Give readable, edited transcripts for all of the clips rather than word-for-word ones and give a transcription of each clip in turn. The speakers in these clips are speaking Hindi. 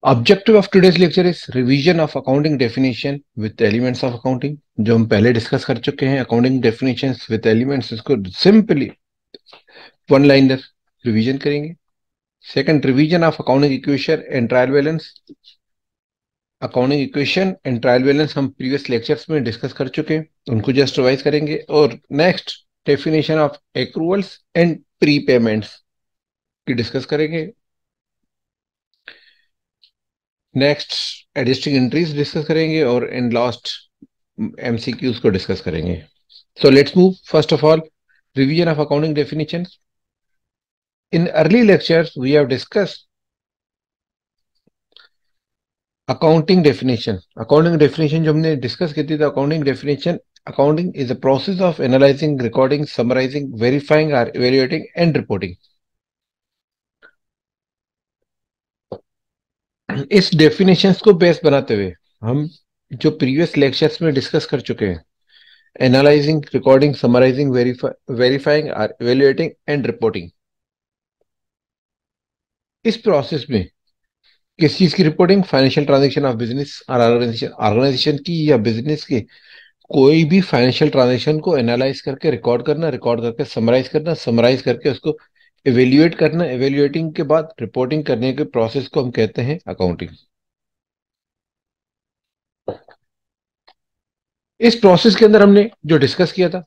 Objective of today's lecture is revision of accounting definition with elements of accounting. जो हम पहले डिस्कस कर चुके हैं अकाउंटिंग डेफिनेशंस विद एलिमेंट्स, इसको सिंपली वन लाइनर रिवीजन करेंगे। Second, revision of accounting equation and trial balance. Accounting equation and trial balance हम प्रीवियस लेक्चर्स में डिस्कस कर चुके हैं, उनको जस्ट रिवाइज करेंगे। और next, definition of accruals and prepayments की डिस्कस करेंगे। नेक्स्ट, एडजस्टिंग एंट्रीज डिस्कस करेंगे और इन लास्ट एमसीक्यूज को डिस्कस करेंगे। So let's move first of all revision of accounting definition. In early lectures we have discussed accounting definition. Accounting definition जो हमने डिस्कस की थी, तो accounting definition, accounting is a process of analysing, recording, summarising, verifying और इवेल्युएटिंग एंड रिपोर्टिंग। इस डेफिनेशंस को बेस बनाते हुए हम जो प्रीवियस लेक्चर्स में डिस्कस कर चुके हैं, एनालाइजिंग, रिकॉर्डिंग, समराइजिंग, वेरीफाइंग और इवेल्युएटिंग एंड रिपोर्टिंग, इस प्रोसेस में किस चीज की reporting? Financial transaction of business और ऑर्गेनाइजेशन की या बिजनेस के कोई भी फाइनेंशियल ट्रांजैक्शन को एनालाइज करके रिकॉर्ड करना, रिकॉर्ड करके समराइज करना, समराइज करके उसको इवेल्युएट करना, इवेल्युएटिंग के बाद रिपोर्टिंग करने के प्रोसेस को हम कहते हैं अकाउंटिंग। इस प्रोसेस के अंदर हमने जो डिस्कस किया था,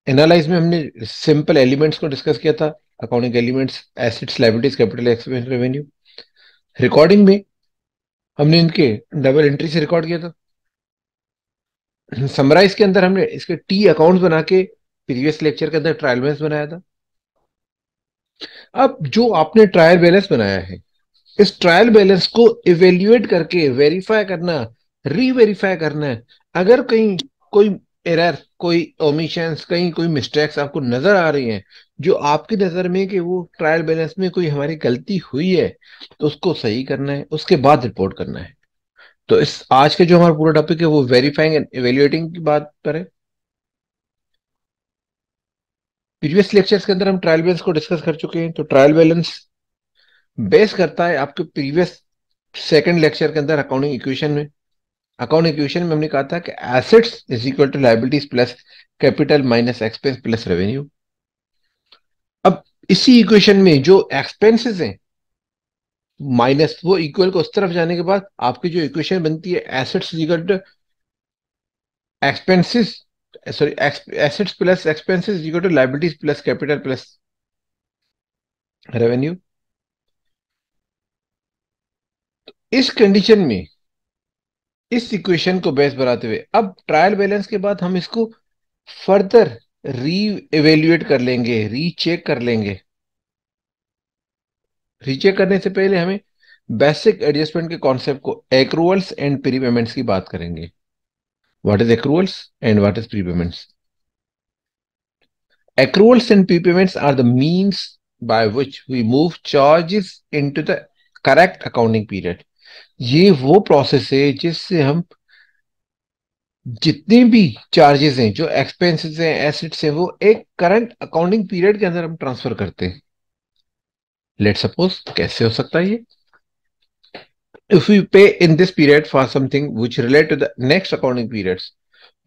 एनालाइज में हमने सिंपल एलिमेंट्स को डिस्कस किया था, accounting elements, assets, liabilities, capital, expense, revenue. Recording में हमने इनके डबल एंट्री से रिकॉर्ड किया था। समराइज के अंदर हमने इसके टी अकाउंट्स बना के प्रीवियस लेक्चर के अंदर ट्रायल बैलेंस बनाया था। अब जो आपने ट्रायल बैलेंस बनाया है, इस ट्रायल बैलेंस को इवेल्युएट करके वेरीफाई करना, रीवेरीफाई करना है। अगर कहीं कोई एरर, कोई ओमिशंस, कहीं कोई मिस्टेक्स आपको नजर आ रही हैं, जो आपकी नजर में कि वो ट्रायल बैलेंस में कोई हमारी गलती हुई है, तो उसको सही करना है, उसके बाद रिपोर्ट करना है। तो इस आज के जो हमारा पूरा टॉपिक है वो वेरीफाइंग एंड इवेल्युएटिंग की बात करें। प्रीवियस लेक्चर्स के अंदर हम ट्रायल बैलेंस को डिस्कस कर चुके हैं। तो ट्रायल बैलेंस बेस करता है आपके प्रीवियस सेकंड लेक्चर के अंदर अकाउंटिंग इक्वेशन में। अकाउंटिंग इक्वेशन में हमने कहा था कि assets is equal to liabilities plus capital minus expense plus revenue. अब इसी इक्वेशन में जो एक्सपेंसेस हैं माइनस, वो इक्वल को उस तरफ जाने के बाद आपकी जो इक्वेशन बनती है, assets is equal to expenses, sorry, assets plus expenses is equal to liabilities plus capital plus revenue. इस कंडीशन में इस इक्वेशन को बेस बनाते हुए अब ट्रायल बैलेंस के बाद हम इसको फर्दर री एवेल्युएट कर लेंगे, रीचेक कर लेंगे। रीचेक करने से पहले हमें बेसिक एडजस्टमेंट के कॉन्सेप्ट को, एक्रूवल्स एंड प्री पेमेंट्स की बात करेंगे। What is accruals and what is prepayments? Accruals and prepayments are the means by which we move charges into the correct accounting period। ये वो प्रोसेस है जिससे हम जितने भी चार्जेस हैं, जो एक्सपेंसेस हैं, एसेट्स हैं, वो एक करंट अकाउंटिंग पीरियड के अंदर हम ट्रांसफर करते हैं। लेट सपोज, कैसे हो सकता है ये? If we pay in this period for something which relate to the next accounting periods,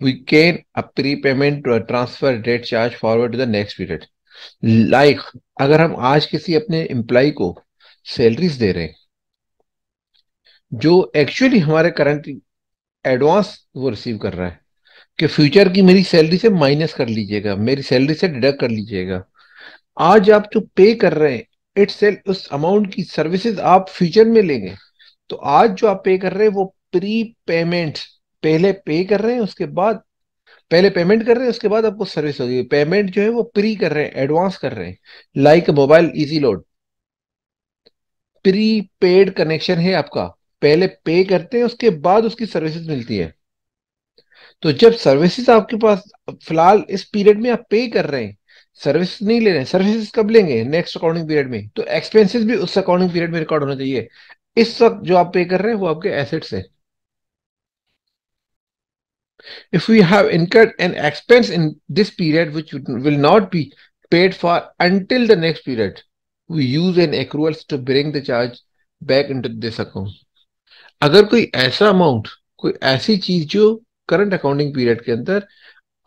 we can a prepayment transfer that charge forward to the next period. Like अगर हम आज किसी अपने एम्प्लॉय को सैलरीज दे रहे हैं, जो एक्चुअली हमारे करंट एडवांस वो रिसीव कर रहा है, कि फ्यूचर की मेरी सैलरी से माइनस कर लीजिएगा, मेरी सैलरी से डिडक्ट कर लीजिएगा। आज आप जो पे कर रहे हैं, इट्स उस अमाउंट की सर्विसेज आप फ्यूचर में लेंगे। तो आज जो आप पे कर रहे हैं वो प्री पेमेंट, पहले पे कर रहे हैं, उसके बाद पहले पेमेंट कर रहे हैं, उसके बाद आपको सर्विस होगी। पेमेंट जो है वो प्री कर रहे हैं, एडवांस कर रहे हैं। Like mobile easy load, pre paid connection है आपका, पहले पे करते हैं, उसके बाद उसकी सर्विसेज मिलती है। तो जब सर्विसेज आपके पास फिलहाल इस पीरियड में आप पे कर रहे हैं, सर्विस नहीं ले रहे हैं, सर्विसेज कब लेंगे? नेक्स्ट अकाउंटिंग पीरियड में। तो एक्सपेंसेस भी उस अकाउंटिंग पीरियड में रिकॉर्ड होना चाहिए। इस वक्त जो आप पे कर रहे हैं वो आपके एसेट्स है। If we have incurred an expense in this period which will not be paid for until the next period, we use an accruals to bring the charge back into this account। अगर कोई ऐसा अमाउंट, कोई ऐसी चीज जो करंट अकाउंटिंग पीरियड के अंदर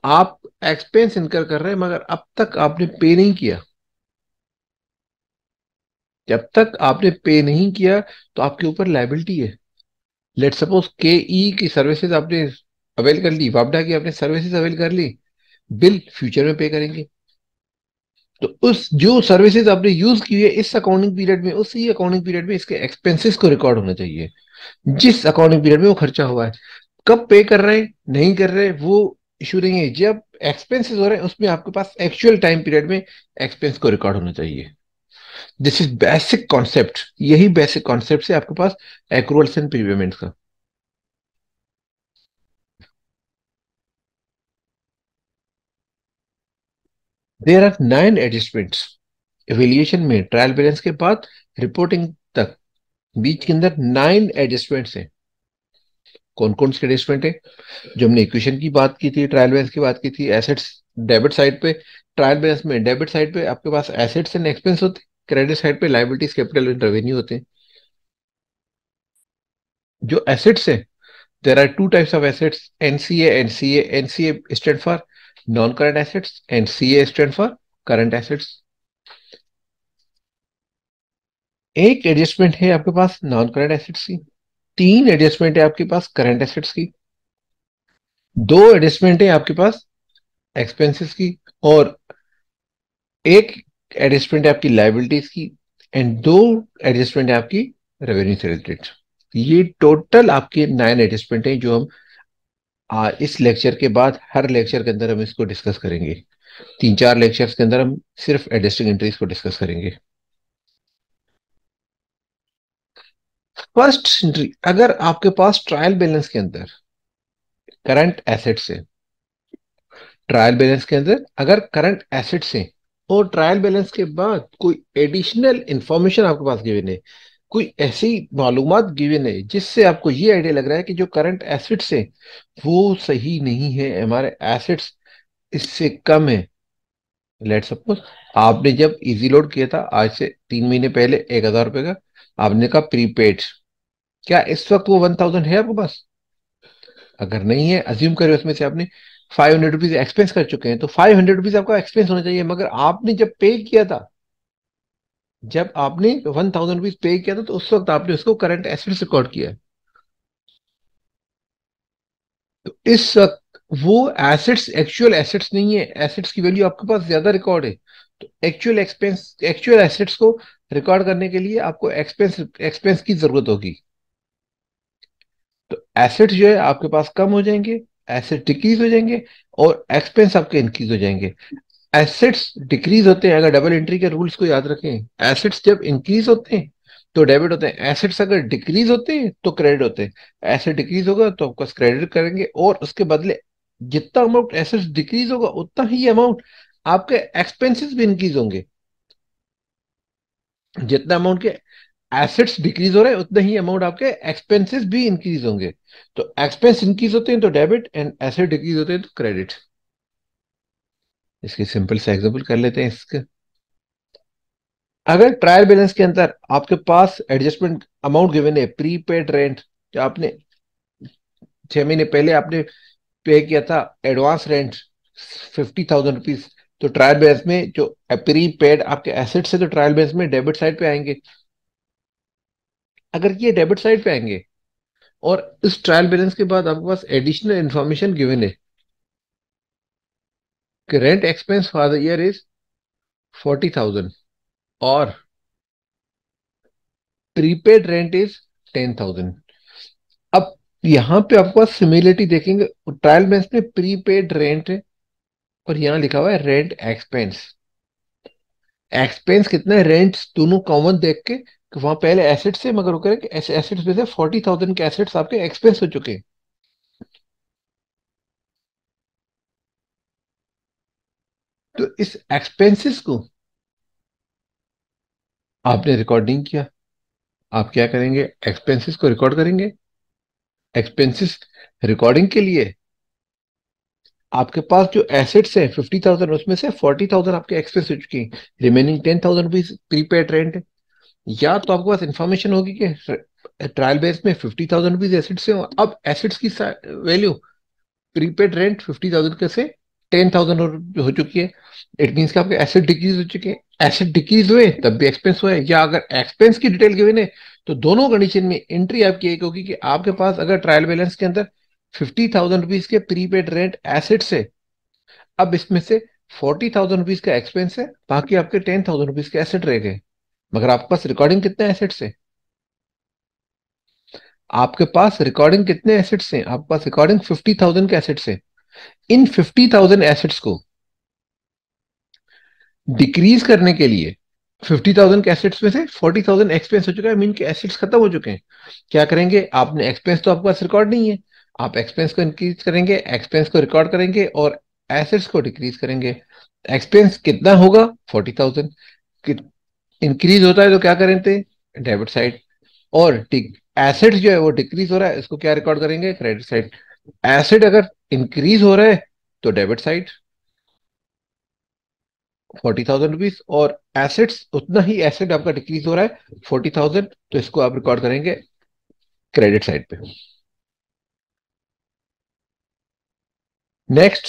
आप एक्सपेंस इनकर कर रहे हैं मगर अब तक आपने पे नहीं किया, जब तक आपने पे नहीं किया तो आपके ऊपर लायबिलिटी है। लेट सपोज के ई की सर्विसेज आपने अवेल कर ली, वापडा की आपने सर्विसेज अवेल कर ली, बिल फ्यूचर में पे करेंगे। तो उस जो सर्विसेज आपने यूज की है इस अकाउंटिंग पीरियड में, उसी अकाउंटिंग पीरियड में इसके एक्सपेंसेस को रिकॉर्ड होना चाहिए जिस अकाउंटिंग पीरियड में वो खर्चा हुआ है। कब पे कर रहे हैं नहीं कर रहे वो इशू नहीं है, जब एक्सपेंसेस हो रहे हैं उसमें आपके पास एक्चुअल टाइम पीरियड में एक्सपेंस को रिकॉर्ड होना चाहिए। दिस इज बेसिक कॉन्सेप्ट, यही बेसिक कॉन्सेप्ट है आपके पास एक्रूअल्स एंड प्रीपेमेंट का। देयर आर 9 एडजस्टमेंट्स एवेल्युएशन में, ट्रायल बैलेंस के बाद रिपोर्टिंग तक बीच के अंदर 9 एडजस्टमेंट्स हैं। कौन कौन से एडजस्टमेंट है? जो हमने इक्वेशन की बात की थी, ट्रायल बैलेंस की बात की थी, एसेट्स डेबिट साइड पे, ट्रायल बैलेंस में डेबिट साइड पे आपके पास एसेट्स एंड एक्सपेंस होते हैं, क्रेडिट साइड पे लायबिलिटीज कैपिटल एंड रेवेन्यू होते हैं। जो एसेट्स है, there are two types of assets, NCA NCA. NCA stand for non current assets, NCA stand for current assets. एक एडजस्टमेंट है आपके पास नॉन करंट एसेट्स की, 3 एडजस्टमेंट है आपके पास करंट एसेट्स की, 2 एडजस्टमेंट है आपके पास एक्सपेंसेस की, और एक एडजस्टमेंट है आपकी लाइबिलिटीज की, एंड 2 एडजस्टमेंट है आपकी रेवेन्यू से रिलेटेड। ये टोटल आपके 9 एडजस्टमेंट है जो हम इस लेक्चर के बाद हर लेक्चर के अंदर हम इसको डिस्कस करेंगे। 3-4 लेक्चर्स के अंदर हम सिर्फ एडजस्टिंग एंट्रीज को डिस्कस करेंगे। फर्स्ट एंट्री, अगर आपके पास ट्रायल बैलेंस के अंदर करंट एसेट्स है, ट्रायल बैलेंस के अंदर अगर करंट एसेट्स हैं और ट्रायल बैलेंस के बाद कोई एडिशनल इंफॉर्मेशन आपके पास गिवन है, कोई ऐसी मालूमात गिवन है जिससे आपको ये आइडिया लग रहा है कि जो करंट एसेट्स है वो सही नहीं है, हमारे एसेट्स इससे कम है। लेट सपोज आपने जब इजी लोड किया था आज से 3 महीने पहले 1,000 रुपए का, आपने कहा प्रीपेड, क्या इस वक्त वो 1,000 है आपके पास? अगर नहीं है, अज्यूम करें उसमें से आपने 500 रुपीज एक्सपेंस कर चुके हैं, तो 500 रुपीज आपका एक्सपेंस होना चाहिए। मगर आपने जब पे किया था, जब आपने 1,000 रुपीज पे किया था तो उस वक्त आपने उसको करंट एसेट्स रिकॉर्ड किया है। तो इस वक्त वो एसेट्स एक्चुअल एसेट्स नहीं है, एसेट्स की वैल्यू आपके पास ज्यादा रिकॉर्ड है। तो एक्चुअल एक्सपेंस, एक्चुअल एसेट्स को रिकॉर्ड करने के लिए आपको एक्सपेंस एक्सपेंस की जरूरत होगी। तो एसेट्स जो है आपके पास कम हो जाएंगे, एसेट डिक्रीज हो जाएंगे, और एक्सपेंस आपके इंक्रीज हो जाएंगे। एसेट्स डिक्रीज होते हैं, अगर डबल एंट्री के रूल्स को याद रखें, एसेट्स जब इंक्रीज होते हैं तो डेबिट होते हैं, एसेट्स अगर डिक्रीज होते हैं तो क्रेडिट होते हैं। एसेट डिक्रीज होगा तो आपको क्रेडिट करेंगे, और उसके बदले जितना अमाउंट एसेट्स डिक्रीज होगा उतना ही अमाउंट आपके एक्सपेंसेस भी इंक्रीज होंगे। जितना अमाउंट के एसेट्स डिक्रीज हो रहे हैं उतना ही अमाउंट आपके एक्सपेंसेस भी इंक्रीज होंगे। तो एक्सपेंस इंक्रीज होते हैं तो डेबिट, एंड एसेट डिक्रीज होते हैं तो क्रेडिट। इसके सिंपल से एग्जांपल कर लेते हैं इसके। अगर ट्रायल बैलेंस के अंदर आपके पास एडजस्टमेंट अमाउंट गिवन है, प्रीपेड रेंट, जो आपने 6 महीने पहले आपने पे किया था एडवांस रेंट 50,000 रुपीज, तो ट्रायल बैलेंस में जो प्रीपेड आपके एसेट्स है तो ट्रायल बैलेंस में डेबिट साइड पे आएंगे। अगर ये डेबिट साइड पे आएंगे और इस ट्रायल बैलेंस के बाद आपके पास एडिशनल इंफॉर्मेशन गिवन है कि rent expense for the year is 40,000 और प्रीपेड रेंट इज 10,000। अब यहाँ पे आपको सिमिलरिटी देखेंगे, ट्रायल बैलेंस में प्रीपेड रेंट है और यहाँ लिखा हुआ है रेंट एक्सपेंस। एक्सपेंस कितना है, रेंट दोनों कॉमन देख के कि वहां पहले एसेट्स है, मगर वो करें कि एसेट्स में से 40,000 के एसेट्स आपके एक्सपेंस हो चुके हैं। तो इस एक्सपेंसेस को आपने रिकॉर्ड नहीं किया, आप क्या करेंगे, एक्सपेंसेस को रिकॉर्ड करेंगे। एक्सपेंसेस रिकॉर्डिंग के लिए आपके पास जो एसेट्स है 50,000, उसमें से 40,000 आपके एक्सपेंस हो चुके हैं, रिमेनिंग 10,000 रुपीज प्रीपेड रेंट है। या तो आपके पास इंफॉर्मेशन होगी कि ट्रायल बेस में 50,000 रुपीज एसेट्स से, अब एसेट्स की वैल्यू प्रीपेड रेंट 50,000 के से 10,000 हो चुकी है। इट मीन्स कि आपके एसेट डिक्रीज हो चुके हैं। एसेट डिक्रीज हुए तब भी एक्सपेंस हुए, या अगर एक्सपेंस की डिटेल गिवन है तो दोनों कंडीशन में एंट्री आपकी एक होगी कि आपके पास अगर ट्रायल बैलेंस के अंदर 50,000 रुपीज के प्रीपेड रेंट एसेट्स है, अब इसमें से 40,000 रुपीज का एक्सपेंस है, बाकी आपके 10,000 रुपीज के एसेट रह गए। मगर आपके पास रिकॉर्डिंग कितने एसेट्स है? आपके पास रिकॉर्डिंग कितने एसेट्स हैं? आपके पास रिकॉर्डिंग 50,000 के एसेट्स है। इन 50,000 एसेट्स को डिक्रीज करने के लिए 50,000 के एसेट्स में से 40,000 एक्सपेंस हो चुका है, मीन के एसेट्स खत्म हो चुके हैं। क्या करेंगे? आपने एक्सपेंस तो आपके पास रिकॉर्ड नहीं है, आप एक्सपेंस को इंक्रीज करेंगे, एक्सपेंस को रिकॉर्ड करेंगे और एसेट्स को डिक्रीज करेंगे। एक्सपेंस कितना होगा? 40,000। इंक्रीज होता है तो क्या करेंगे? Debit side. और एसेट जो है वो डिक्रीज हो रहा है, इसको क्या रिकॉर्ड करेंगे? Credit side. एसेट अगर इंक्रीज हो रहा है तो डेबिट साइड 40,000 रुपीज, और एसेट्स उतना ही एसेट आपका डिक्रीज हो रहा है 40,000, तो इसको आप रिकॉर्ड करेंगे क्रेडिट साइड पे। नेक्स्ट,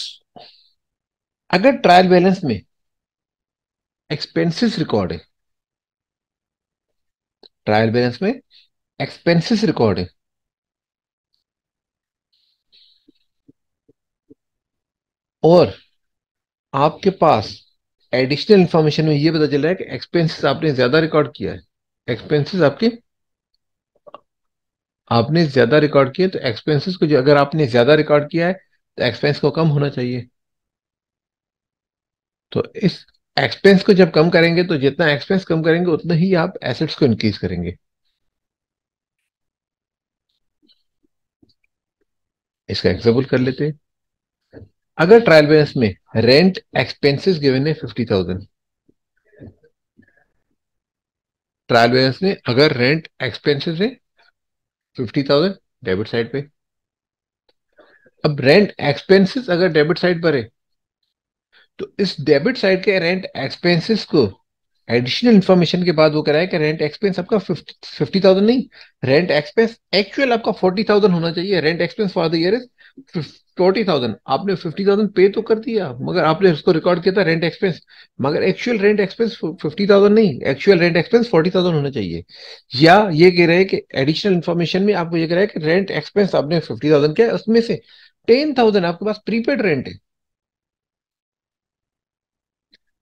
अगर ट्रायल बैलेंस में एक्सपेंसेस रिकॉर्ड है, ट्रायल बैलेंस में एक्सपेंसेस रिकॉर्ड है और आपके पास एडिशनल इंफॉर्मेशन में ये पता चल रहा है कि एक्सपेंसेस आपने ज्यादा रिकॉर्ड किया है, एक्सपेंसेस आपके आपने ज्यादा रिकॉर्ड किए, तो एक्सपेंसेस को जो अगर आपने ज्यादा रिकॉर्ड किया है तो एक्सपेंस को कम होना चाहिए। तो इस एक्सपेंस को जब कम करेंगे तो जितना एक्सपेंस कम करेंगे उतना ही आप एसेट्स को इंक्रीज करेंगे। इसका एग्जाम्पल कर लेते हैं। अगर ट्रायल बैलेंस में रेंट एक्सपेंसेस गिवन है 50,000, ट्रायल बैलेंस में अगर रेंट एक्सपेंसेस है 50,000 डेबिट साइड पे। अब रेंट एक्सपेंसेस अगर डेबिट साइड पर है तो इस डेबिट साइड के रेंट एक्सपेंसेस को एडिशनल इंफॉर्मेशन के बाद वो कराया कि रेंट एक्सपेंस आपका 50,000 नहीं, रेंट एक्सपेंस एक्चुअल आपका 40,000 होना चाहिए। Rent expense for the year is 40,000। आपने 50,000 पे तो कर दिया, मगर आपने उसको रिकॉर्ड किया था रेंट एक्सपेंस, मगर एक्चुअल रेंट एक्सपेंस 50,000 नहीं, एक्चुअल रेंट एक्सपेंस 40,000 होना चाहिए। या ये कह रहे हैं कि एडिशनल इंफॉर्मेशन में आपको ये कह रहा है कि रेंट एक्सपेंस आपने 50,000 किया, उसमें से 10,000 आपके पास प्रीपेड रेंट है।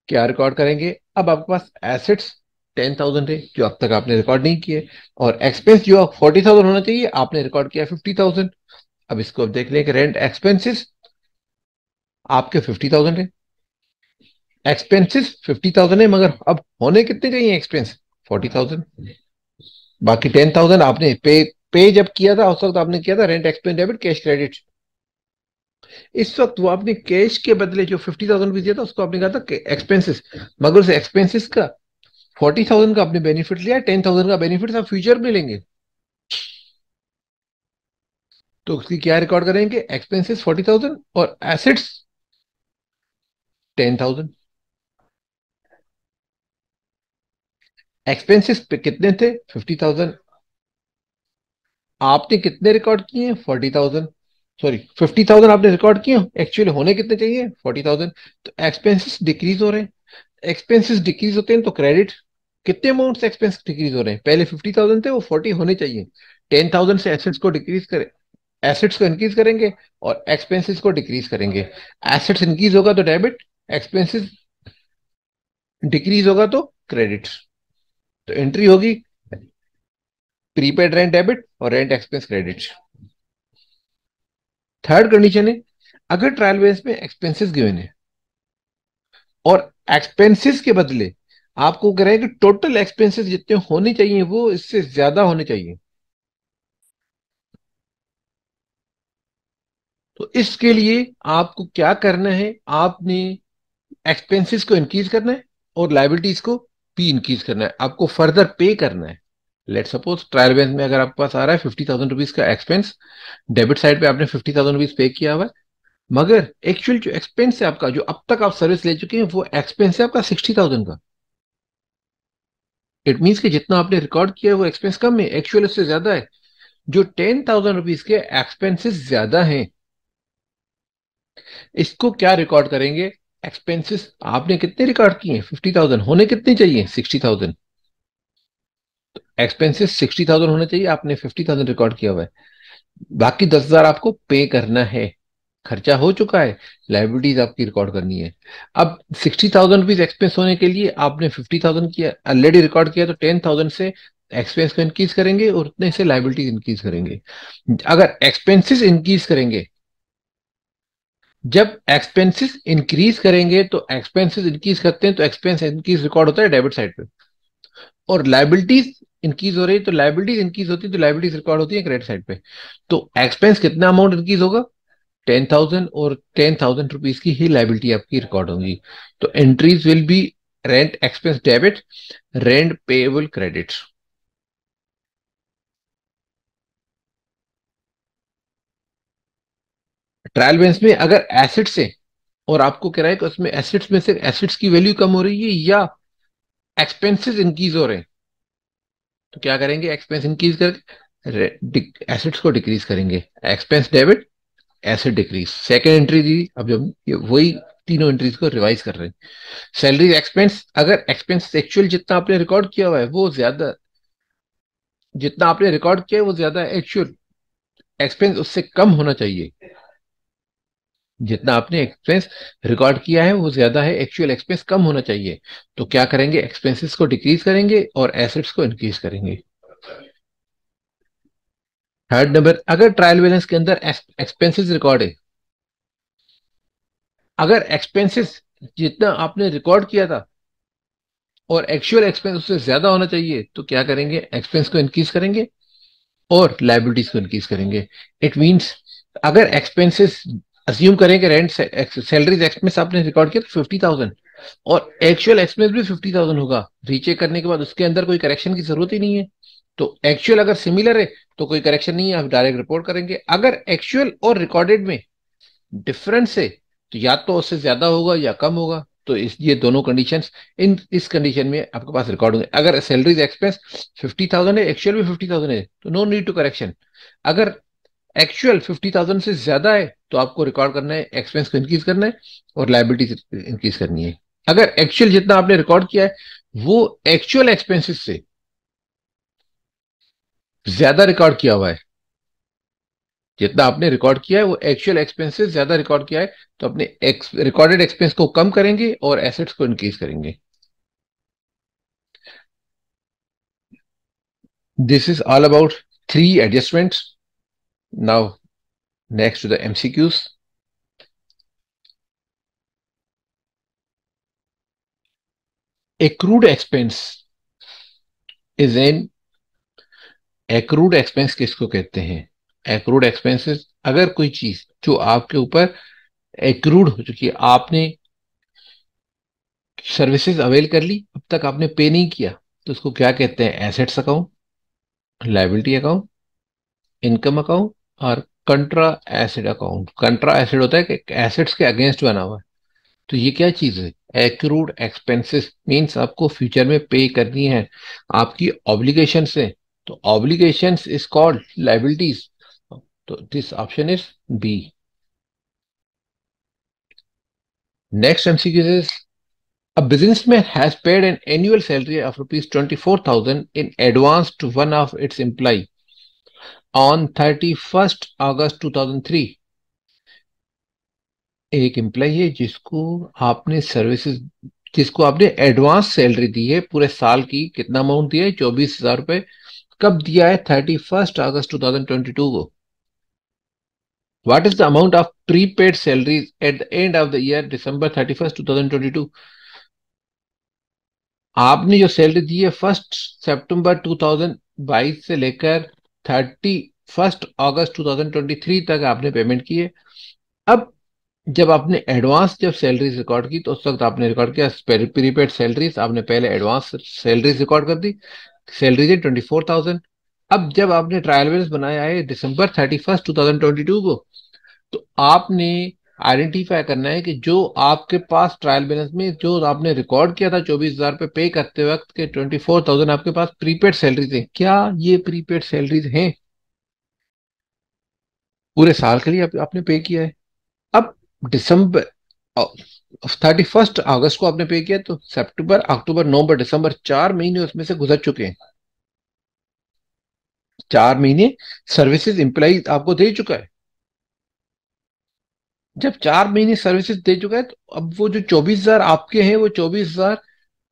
क्या रिकॉर्ड करेंगे? अब आपके पास एसेट्स 10,000 है जो अब तक आपने रिकॉर्ड नहीं किए, और एक्सपेंस जो 40,000 होना चाहिए आपने रिकॉर्ड किया 50,000। अब इसको अब देख लें कि रेंट एक्सपेंसेस आपके 50,000 है, एक्सपेंसेस 50,000 है, मगर अब होने कितने चाहिए एक्सपेंस? 40,000। बाकी 10,000 आपने पे जब किया था उस वक्त आपने किया था rent expense debit cash credit. इस वक्त वो आपने कैश के बदले जो 50,000 भी दिया था उसको आपने कहा था एक्सपेंसेस, मगर उस एक्सपेंसेस का 40,000 का आपने बेनिफिट लिया, 10,000 का बेनिफिट आप फ्यूचर में लेंगे, तो उसकी क्या रिकॉर्ड करेंगे? एक्सपेंसेस 40,000 और एसेट्स 10,000। एक्सपेंसेस पे कितने थे? 50,000। आपने कितने रिकॉर्ड किए? 40,000। सॉरी, 50,000 आपने रिकॉर्ड किए, एक्चुअली होने कितने चाहिए? 40,000। तो एक्सपेंसेस डिक्रीज हो रहे हैं। एक्सपेंसेस डिक्रीज होते हैं तो क्रेडिट, कितने अमाउंट से एक्सपेंस डिक्रीज हो रहे हैं? पहले 50,000 थे, वो 40 होने चाहिए। 10,000 से एसेट्स को डिक्रीज करें, एसेट्स को इंक्रीज करेंगे और एक्सपेंसेस को डिक्रीज करेंगे। एसेट्स इंक्रीज होगा तो डेबिट, एक्सपेंसेस डिक्रीज होगा तो क्रेडिट। तो एंट्री होगी प्रीपेड रेंट डेबिट और rent expense credit. Third condition है, अगर ट्रायल बेस में एक्सपेंसेस गिवन है और एक्सपेंसेस के बदले आपको कह रहे हैं कि टोटल एक्सपेंसेस जितने होने चाहिए वो इससे ज्यादा होने चाहिए, तो इसके लिए आपको क्या करना है? आपने एक्सपेंसेस को इंक्रीज करना है और लाइबिलिटीज को भी इंक्रीज करना है, आपको फर्दर पे करना है। लेट सपोज ट्रायल बैलेंस में अगर आपके पास आ रहा है 50,000 रुपीज का एक्सपेंस, डेबिट साइड पे आपने 50,000 रुपीज पे किया हुआ है, मगर एक्चुअल जो एक्सपेंस है आपका, जो अब तक आप सर्विस ले चुके हैं, वो एक्सपेंस है आपका 60,000 का। इट मीन्स कि जितना आपने रिकॉर्ड किया है वो एक्सपेंस कम है, एक्चुअल उससे ज्यादा है। जो 10,000 रुपीज के एक्सपेंसेस ज्यादा हैं, इसको क्या रिकॉर्ड करेंगे? एक्सपेंसेस आपने कितने रिकॉर्ड किए हैं? 50,000। होने कितने चाहिए? 60,000। एक्सपेंसेस 60,000 होने चाहिए, आपने 50,000 रिकॉर्ड किया हुआ है। बाकी 10,000 आपको पे करना है। खर्चा हो चुका है, लाइबिलिटीज आपकी रिकॉर्ड करनी है। अब 60,000 रुपीज एक्सपेंस होने के लिए आपने 50,000 किया ऑलरेडी रिकॉर्ड किया, तो 10,000 से एक्सपेंस को इंक्रीज करेंगे और उतने से लाइबिलिटीज इंक्रीज करेंगे। अगर एक्सपेंसेस इंक्रीज करेंगे, जब एक्सपेंसेस इंक्रीज करेंगे तो एक्सपेंसेस इंक्रीज करते हैं तो एक्सपेंस इंक्रीज रिकॉर्ड होता है डेबिट साइड पे, और लाइबिलिटीज इंक्रीज हो रही है तो लाइबिलिटीज इंक्रीज होती है तो लाइबिलिटीज रिकॉर्ड होती है क्रेडिट साइड पे। तो एक्सपेंस कितना अमाउंट इंक्रीज होगा? 10,000, और 10,000 रुपीज की ही लाइबिलिटी आपकी रिकॉर्ड होगी। तो entries will be rent expense debit, rent payable credit. Trial balance में अगर एसेट से, और आपको कह रहा है कि उसमें एसेट्स में से एसेट्स की वैल्यू कम हो रही है या एक्सपेंसेस इंक्रीज हो रहे हैं, तो क्या करेंगे? एक्सपेंस इंक्रीज करके एसेट्स को डिक्रीज करेंगे। Expense debit, asset decrease. Second entry दी, अब जब ये वही तीनों एंट्रीज को रिवाइज कर रहे हैं। सैलरी एक्सपेंस, अगर एक्सपेंस एक्चुअल जितना आपने रिकॉर्ड किया हुआ है वो ज्यादा, जितना आपने रिकॉर्ड किया है वो ज्यादा है, एक्चुअल एक्सपेंस उससे कम होना चाहिए। जितना आपने एक्सपेंस रिकॉर्ड किया है वो ज्यादा है, एक्चुअल एक्सपेंस कम होना चाहिए। तो क्या करेंगे? एक्सपेंसेस को डिक्रीज करेंगे और एसेट्स को इंक्रीज करेंगे। थर्ड नंबर, अगर ट्रायल बैलेंस के अंदर एक्सपेंसेस रिकॉर्ड है, अगर एक्सपेंसेस जितना आपने रिकॉर्ड किया था और एक्चुअल एक्सपेंस उससे ज्यादा होना चाहिए, तो क्या करेंगे? एक्सपेंस को इंक्रीज करेंगे और लाइबिलिटीज को इंक्रीज करेंगे। इट मींस अगर एक्सपेंसेस, अज्यूम करें कि रेंट सैलरीज एक्सपेंस आपने रिकॉर्ड किया तो 50,000, और एक्चुअल एक्सपेंस भी 50,000 होगा, रीचेक करने के बाद उसके अंदर कोई करेक्शन की जरूरत ही नहीं है। तो एक्चुअल अगर सिमिलर है तो कोई करेक्शन नहीं है, आप डायरेक्ट रिपोर्ट करेंगे। अगर एक्चुअल और रिकॉर्डेड में डिफरेंस है तो या तो उससे ज्यादा होगा या कम होगा। तो इस ये दोनों कंडीशंस, इस कंडीशन में आपके पास रिकॉर्ड होंगे। अगर सैलरीज एक्सपेंस 50,000 है, एक्चुअल भी 50,000 है, तो नो नीड टू करेक्शन। अगर एक्चुअल 50,000 से ज्यादा है तो आपको रिकॉर्ड करना है, एक्सपेंस को इंक्रीज करना है और लाइबिलिटी इंक्रीज करनी है। अगर एक्चुअल जितना आपने रिकॉर्ड किया है वो एक्चुअल एक्सपेंसेस से ज्यादा रिकॉर्ड किया हुआ है, जितना आपने रिकॉर्ड किया है वो एक्चुअल एक्सपेंसेस ज्यादा रिकॉर्ड किया है, तो अपने रिकॉर्डेड एक्सपेंस को कम करेंगे और एसेट्स को इंक्रीज करेंगे। This is all about three adjustments. Now next to the MCQs. Accrued expense is an, accrued expense किसको कहते हैं? एक्रूड एक्सपेंसेस, अगर कोई चीज जो आपके ऊपर एक्रूड हो चुकी है, आपने सर्विसेज अवेल कर ली, अब तक आपने पे नहीं किया, तो उसको क्या कहते हैं? Assets account, liability account, income account और कंट्रा एसिड अकाउंट। कंट्रा एसिड होता है कि एसेट्स के अगेंस्ट बना हुआ है। तो ये क्या चीज है? एक्रूड एक्सपेंसेस मींस आपको फ्यूचर में पे करनी है, आपकी ऑब्लिगेशन है। तो ऑब्लिगेशंस इज कॉल्ड लाइबिलिटीज। तो this option is B. Next MCQ is, a businessman has paid an annual salary of rupees 24,000 in advance to one of its employee on 31st August 2003। एक एम्प्लॉय है जिसको आपने एडवांस सैलरी दी है पूरे साल की। कितना अमाउंट दिया है? 24,000 रुपए। कब दिया है? 31st August 2022 को। What is the amount of prepaid salaries at the end of the year December 31st 2022? आपने जो सैलरी दी है 1 सितंबर 2022 से लेकर 31 अगस्त 2023 तक आपने पेमेंट की है। अब जब आपने एडवांस जब सैलरीज रिकॉर्ड की तो उस वक्त आपने रिकॉर्ड किया प्रीपेड सैलरीज, आपने पहले एडवांस सैलरीज रिकॉर्ड कर दी। सैलरी थी 24,000। अब जब आपने ट्रायल बैलेंस बनाया है December 31st 2022 को, तो आपने आइडेंटिफाई करना है कि जो आपके पास ट्रायल बैलेंस में जो आपने रिकॉर्ड किया था 24,000 पे पे करते वक्त के 24,000 आपके पास प्रीपेड सैलरीज हैं, क्या ये प्रीपेड सैलरीज हैं? पूरे साल के लिए आपने पे किया है। अब दिसंबर 31 अगस्त को आपने पे किया, तो सितंबर अक्टूबर नवंबर दिसंबर 4 महीने उसमें से गुजर चुके हैं। 4 महीने सर्विसेज एम्प्लॉय आपको दे चुका है। जब 4 महीने सर्विसेज दे चुका है, तो अब वो जो 24,000 आपके हैं, वो 24,000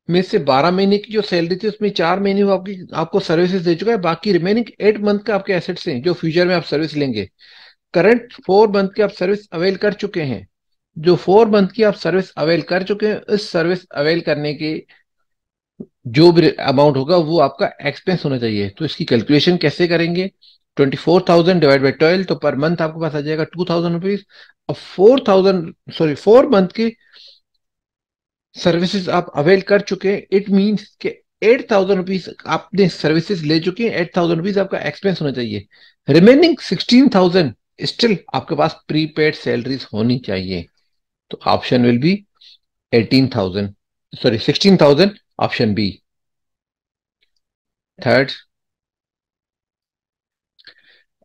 में से 12 महीने की जो सैलरी थी उसमें 4 महीने वो आपको सर्विसेज दे चुका है। बाकी रिमेनिंग 8 मंथ का आपके एसेट्स हैं जो फ्यूचर में आप सर्विस लेंगे। करंट 4 मंथ की आप सर्विस अवेल कर चुके हैं। जो 4 मंथ की आप सर्विस अवेल कर चुके हैं, इस सर्विस अवेल करने की जो भी अमाउंट होगा वो आपका एक्सपेंस होना चाहिए। तो इसकी कैलकुलेशन कैसे करेंगे? 24,000 डिवाइड बाई 12, तो पर मंथ आपके पास आ जाएगा 2,000 रुपीज। और 4 मंथ की सर्विसेज आप अवेल कर चुके हैं, इट मीन्स के 8,000 रुपीज आपने सर्विसेज ले चुके हैं। 8,000 रुपीज आपका एक्सपेंस होना चाहिए। रिमेनिंग 16,000 स्टिल आपके पास प्रीपेड सैलरीज होनी चाहिए। तो option will be 18,000, sorry 16,000, option B. Third,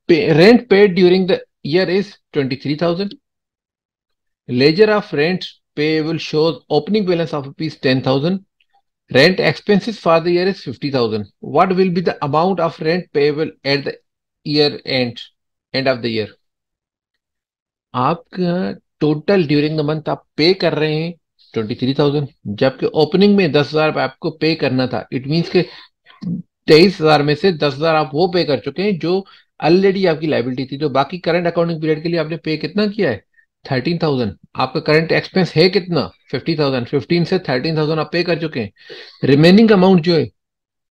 rent paid during the year is 23,000. Ledger of rent payable shows opening balance of rupees 10,000. Rent expenses for the year is 50,000. What will be the amount of rent payable at the year end of the year? आपका टोटल ड्यूरिंग द मंथ आप पे कर रहे हैं 23,000, जबकि ओपनिंग में 10,000 आपको पे करना था। इट मीन्स के 23,000 में से 10,000 आप वो पे कर चुके हैं जो ऑलरेडी आपकी लाइबिलिटी थी। तो बाकी करंट अकाउंटिंग पीरियड के लिए आपने पे कितना किया है? 13,000। आपका करंट एक्सपेंस है कितना? 50,000। 15 से 13,000 आप पे कर चुके हैं। रिमेनिंग अमाउंट जो है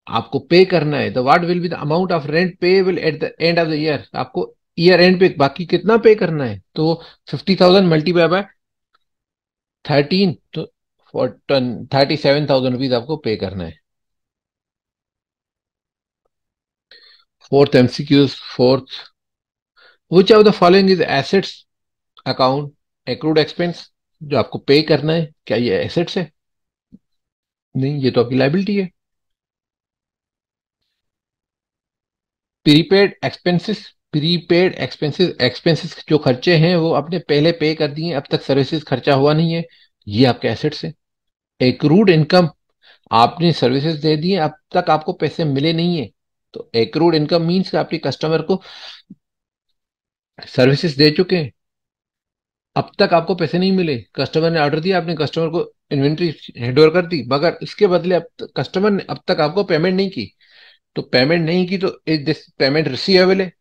आपको पे करना है, the what will be the amount of rent payable at the end of the year. आपको ईयर एंड पे बाकी कितना पे करना है? तो 50,000 मल्टीप्लाई बाय 13, तो 37,000 रुपीज आपको पे करना है। Fourth MCQs, fourth, which of the following is assets account accrued expense? जो आपको पे करना है, क्या ये एसेट्स है? नहीं, ये तो आपकी लाइबिलिटी है। Prepaid expenses, prepaid expenses, expenses जो खर्चे हैं वो आपने पहले पे कर दिए, अब तक सर्विसेज खर्चा हुआ नहीं है, ये आपके एसेट्स है। एक्रूड इनकम, आपने सर्विसेज दे दी, अब तक आपको पैसे मिले नहीं है, तो एक्रूड इनकम मीन्स आपके कस्टमर को सर्विसेज दे चुके हैं, अब तक आपको पैसे नहीं मिले। कस्टमर ने ऑर्डर दिया, आपने कस्टमर को इन्वेंट्री हैंड ओवर कर दी, मगर इसके बदले अब कस्टमर ने अब तक आपको पेमेंट नहीं की। तो पेमेंट नहीं की, तो इज दिस पेमेंट रिसीवेबल है?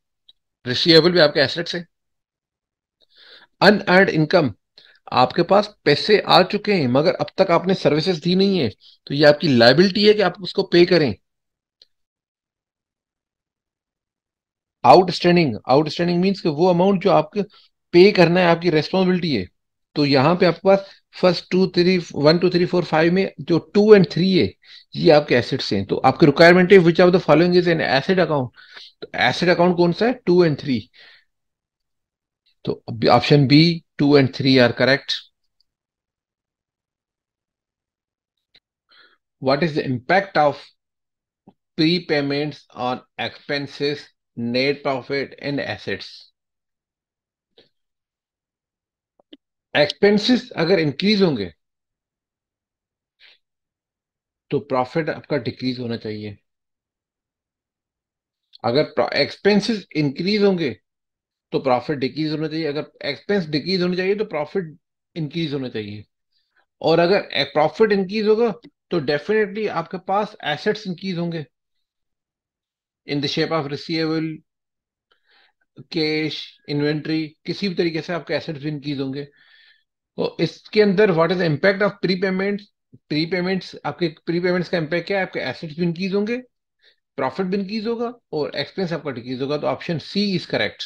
रिसीवेबल भी आपके एसेट्स है। अनअर्न्ड इनकम, आपके पास पैसे आ चुके हैं मगर अब तक आपने सर्विसेज दी नहीं है, तो ये आपकी लाइबिलिटी है कि आप उसको पे करें। आउटस्टैंडिंग, आउटस्टैंडिंग मीन्स कि वो अमाउंट जो आपके पे करना है, आपकी रेस्पॉन्सिबिलिटी है। तो यहाँ पे आपके पास फर्स्ट 1 2 3 4 5 में जो 2 और 3 है, ये आपके एसेट्स हैं। तो आपकी रिक्वायरमेंट है which of the following is an asset account? तो एसेट अकाउंट कौन सा है? 2 और 3। तो ऑप्शन बी, 2 और 3 are correct. What is the impact of prepayments on expenses, net profit and assets? Expenses अगर इंक्रीज होंगे तो प्रॉफिट आपका डिक्रीज होना चाहिए। अगर एक्सपेंसेस इंक्रीज होंगे तो प्रॉफिट डिक्रीज होना चाहिए। अगर एक्सपेंस डिक्रीज होना चाहिए तो प्रॉफिट इंक्रीज होना चाहिए। और अगर प्रॉफिट इंक्रीज होगा तो डेफिनेटली आपके पास एसेट्स इंक्रीज होंगे in the shape of receivable, cash, inventory, किसी भी तरीके से आपके एसेट्स भी इंक्रीज होंगे। तो इसके अंदर what is the impact of prepayments? Prepayments, आपके प्रीपेमेंट्स का इम्पैक्ट क्या है? आपके एसेट्स भी इंक्रीज होंगे, प्रॉफिट भी इंक्रीज होगा और एक्सपेंस आपका डिक्रीज होगा। तो ऑप्शन सी इज करेक्ट।